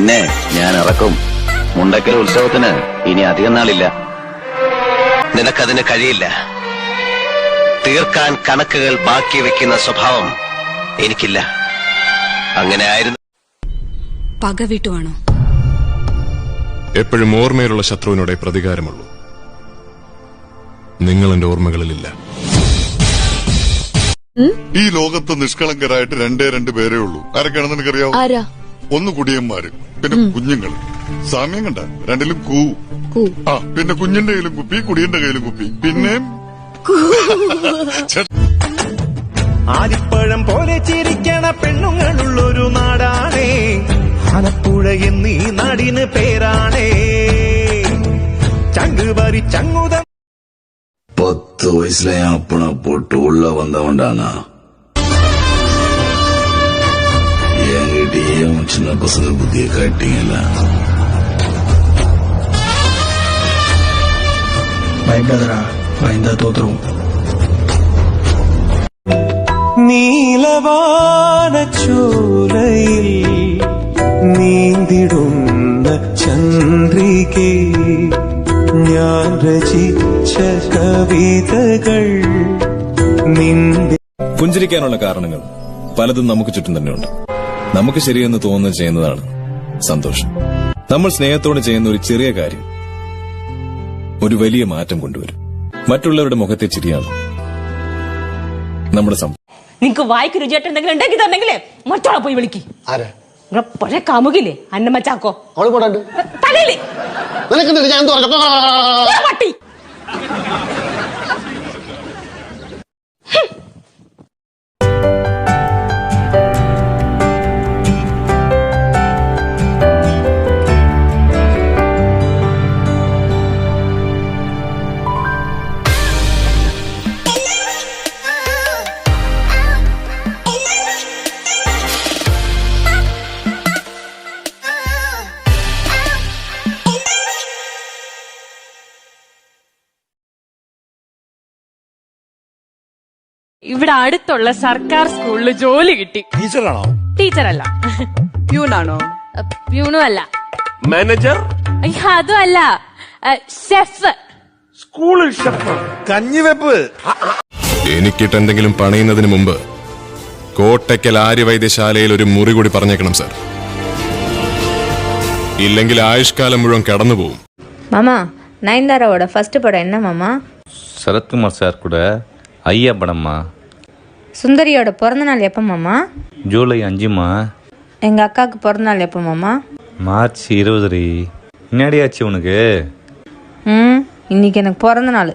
നിന്നെ ഞാൻ ഇറക്കും. മുണ്ടക്കൽ ഉത്സവത്തിന് ഇനി അധികം നാളില്ല. നിനക്കതിന് കഴിയില്ല. തീർക്കാൻ കണക്കുകൾ ബാക്കി വെക്കുന്ന സ്വഭാവം എനിക്കില്ല. അങ്ങനെ ആയിരുന്നു. പക വീട്ടുവാണോ? എപ്പോഴും ഓർമ്മയിലുള്ള ശത്രുവിനോടെ പ്രതികാരമുള്ളൂ. നിങ്ങൾ എന്റെ ഓർമ്മകളിലില്ല. ഈ ലോകത്ത് നിഷ്കളങ്കരായിട്ട് രണ്ട് പേരേ ഉള്ളൂ. ആരൊക്കെയാണെന്ന് എനിക്കറിയാവോ? ഒന്ന് കുടിയന്മാര്, പിന്നെ കുഞ്ഞുങ്ങൾ. സാമ്യം കണ്ട രണ്ടിലും കൂ. പിന്നെ കുഞ്ഞിന്റെ കയ്യിലും കുപ്പി, കുടിയന്റെ കയ്യിലും കുപ്പി, പിന്നെ ആലിപ്പഴം പോലെ ചിരിക്കണ പെണ്ണുങ്ങളുള്ളൊരു നാടാണേ ആലപ്പുഴ എന്നീ നാടിന് പേരാണേ. ചങ്കുപറി ചങ്ങുത 10 வயசுல என் அப்பனை போட்டு உள்ள வந்தவன்டானா. என்கிட்டயே சின்ன பசங்க புத்திய காட்டீங்கல்ல. பயப்படாதடா, பயந்தா தோத்துரும். നീലവാന ചോലയിൽ നീന്തിടുന്ന ചന്ദ്രികേ ഞാൻ രചിച്ച കവിതകൾ നിന്റെ. പുഞ്ചിരിക്കാനുള്ള കാരണങ്ങൾ പലതും നമുക്ക് ചുറ്റും തന്നെയുണ്ട്. നമുക്ക് ശരിയെന്ന് തോന്നുന്നത് ചെയ്യുന്നതാണ് സന്തോഷം. നമ്മൾ സ്നേഹത്തോടെ ചെയ്യുന്ന ഒരു ചെറിയ കാര്യം ഒരു വലിയ മാറ്റം കൊണ്ടുവരും. മറ്റുള്ളവരുടെ മുഖത്തെ ചിരിയാണ് നമ്മുടെ സന്തോഷം. നിങ്ങക്ക് വായിക്ക് രുചിയായിട്ട് എന്തെങ്കിലും ഉണ്ടെങ്കിൽ തന്നെങ്കിലേ മറ്റോളെ പോയി വിളിക്ക്. നിങ്ങളെ പഴയ കാമുകില്ലേ അന്നമ്മ ചാക്കോ, തലയില് പട്ടി. ഇവിടെ അടുത്തുള്ള സർക്കാർ സ്കൂളിൽ ജോലി കിട്ടി. ടീച്ചറാണോ? ടീച്ചറല്ല. പ്യൂണാണോ? പ്യൂണും അല്ല. മാനേജർ? അതും അല്ല. ഷെഫ്. സ്കൂളിൽ ഷെഫ്. കഞ്ഞിവെപ്പ്. എനിക്കിട്ട് എന്തെങ്കിലും പണിയുന്നതിന് മുമ്പ് കോട്ടയ്ക്കൽ ആര്യവൈദ്യശാലയിൽ ഒരു മുറി കൂടി പറഞ്ഞേക്കണം സാർ. ഇല്ലെങ്കിൽ ആയുഷ്കാലം മുഴുവൻ കടന്നുപോകും. மாமா நயன்தாராவோட ஃபர்ஸ்ட் படம் என்ன மாமா? சரத்குமார் சார் கூட ஐயா படம்மா. சுந்தரியோட பிறந்த நாள் எப்போ மாமா? ஜூலை 5மா. எங்க அக்காவுக்கு பிறந்த நாள் எப்போ மாமா? மார்ச் 20. முன்னாடி ஆச்சு உனக்கு? இன்னைக்கு எனக்கு பிறந்த நாள்.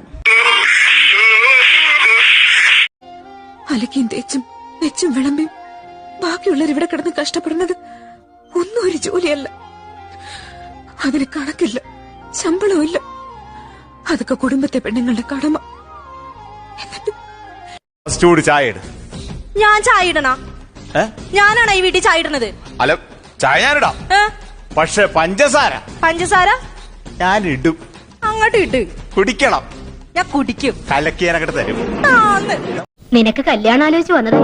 അലക്കിയും തേച്ചും വെച്ചും വിളമ്പിയും ബാക്കിയുള്ളവർ ഇവിടെ കിടന്ന് കഷ്ടപ്പെടുന്നത് ഒന്നും ഒരു ജോലിയല്ല. അതിന് കണക്കില്ല, ശമ്പളവും ഇല്ല. അതൊക്കെ കുടുംബത്തെ പെണ്ണുങ്ങളുടെ കടമ. ചൂട് ചായ ഇട്. ഞാൻ ചായ ഇടണ? ഞാനാണ് ഈ വീട്ടിൽ ചായ ഇടുന്നത്. അല്ല, ചായ ഞാനിടാം, പക്ഷെ പഞ്ചസാര ഞാൻ ഇടും. അങ്ങോട്ട് ഇട്ട് കുടിക്കണം. ഞാൻ കുടിക്കും. കലക്കി ഞാൻ അങ്ങോട്ട് തരും. നിനക്ക് കല്യാണം ആലോചിച്ച് വന്നതാ?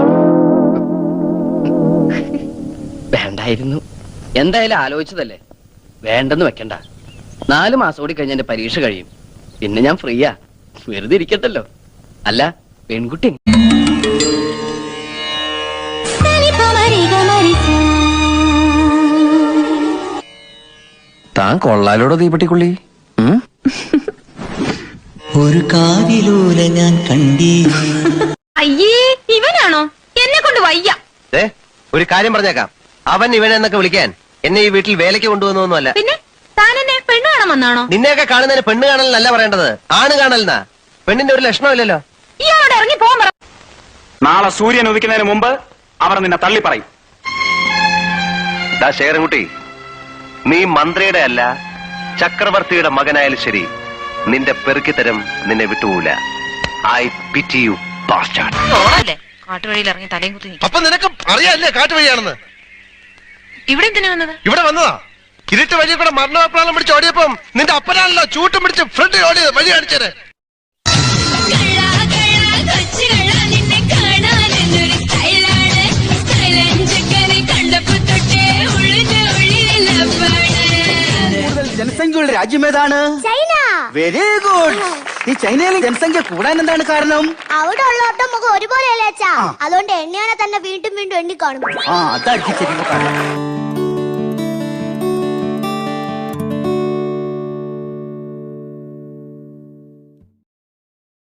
വേണ്ടായിരുന്നു. എന്തായാലും ആലോചിച്ചതല്ലേ, വേണ്ടെന്ന് വെക്കണ്ട. 4 മാസം കൂടി കഴിഞ്ഞ എന്റെ പരീക്ഷ കഴിയും. പിന്നെ ഞാൻ ഫ്രീയാ, വെറുതെ ഇരിക്കത്തല്ലോ. അല്ല, പെൺകുട്ടി താൻ കൊള്ളാലോടോ തീപ്പെട്ടിക്കുള്ളി. ഒരു കാതിലൂല ഞാൻ കണ്ടീ. അയ്യേ, ഇവനാണോ? എന്നെ കൊണ്ട് വയ്യ. ഒരു കാര്യം പറഞ്ഞേക്കാം, അവൻ ഇവനെന്നൊക്കെ വിളിക്കാൻ എന്നെ ഈ വീട്ടിൽ വേലയ്ക്ക് കൊണ്ടുവന്നൊന്നുമല്ല. പിന്നെ താൻ എന്നെ പെണ്ണ് കാണാൻ വന്നാണോ? നിന്നെയൊക്കെ കാണുന്നതിന് പെണ്ണ് കാണലെന്നല്ല പറയേണ്ടത്, ആണ് കാണലെന്നാ. പെണ്ണിന്റെ ഒരു ലക്ഷണമില്ലല്ലോ. ഇയാളോട് ഇറങ്ങി പോകാൻ പറ. നാളെ സൂര്യൻ ഉദിക്കുന്നതിന് മുമ്പ് അവർ നിന്നെ തള്ളി പറയും. ശേഖരൻകുട്ടി, നീ മന്ത്രിയുടെ അല്ല ചക്രവർത്തിയുടെ മകനായാലും ശരി, നിന്റെ പെറുക്കിത്തരം നിന്നെ വിട്ടുപോകില്ല. I pity you bastard. കാട്ടുവഴിയിൽ ഇറങ്ങി തലയും കുത്തി. അപ്പൊ നിനക്ക് അറിയാല്ലേ കാട്ടുവഴിയാണെന്ന്? ഇവിടെ എന്തിനാ വന്നത്? ഇവിടെ വന്നതാ. ഇരുട്ട് വഴി കൂടെ മരണപ്രാളം പിടിച്ച് ഓടിയപ്പം നിന്റെ അപ്പനാണല്ലോ ചൂട്ടും പിടിച്ച് ഫ്രണ്ട് ഓടിയത്. വഴി കാണിച്ചത് കണ്ടപ്പോ തൊട്ടേ ഉള്ളിന്റെ ഉള്ളിലല്ല ജനസംഖ്യയുള്ള രാജ്യം ഏതാണ്? ചൈന. Very good. ഈ ചൈനയിൽ ജനസംഖ്യ കൂടാൻ എന്താണ് കാരണം? അവിടെ ഉള്ളവരുടെ മുഖം ഒരുപോലെയല്ലേ അച്ഛാ? അതുകൊണ്ട് എണ്ണിയാനെ തന്നെ വീണ്ടും വീണ്ടും എണ്ണി കാണും. അതായിരിക്കും ശരി.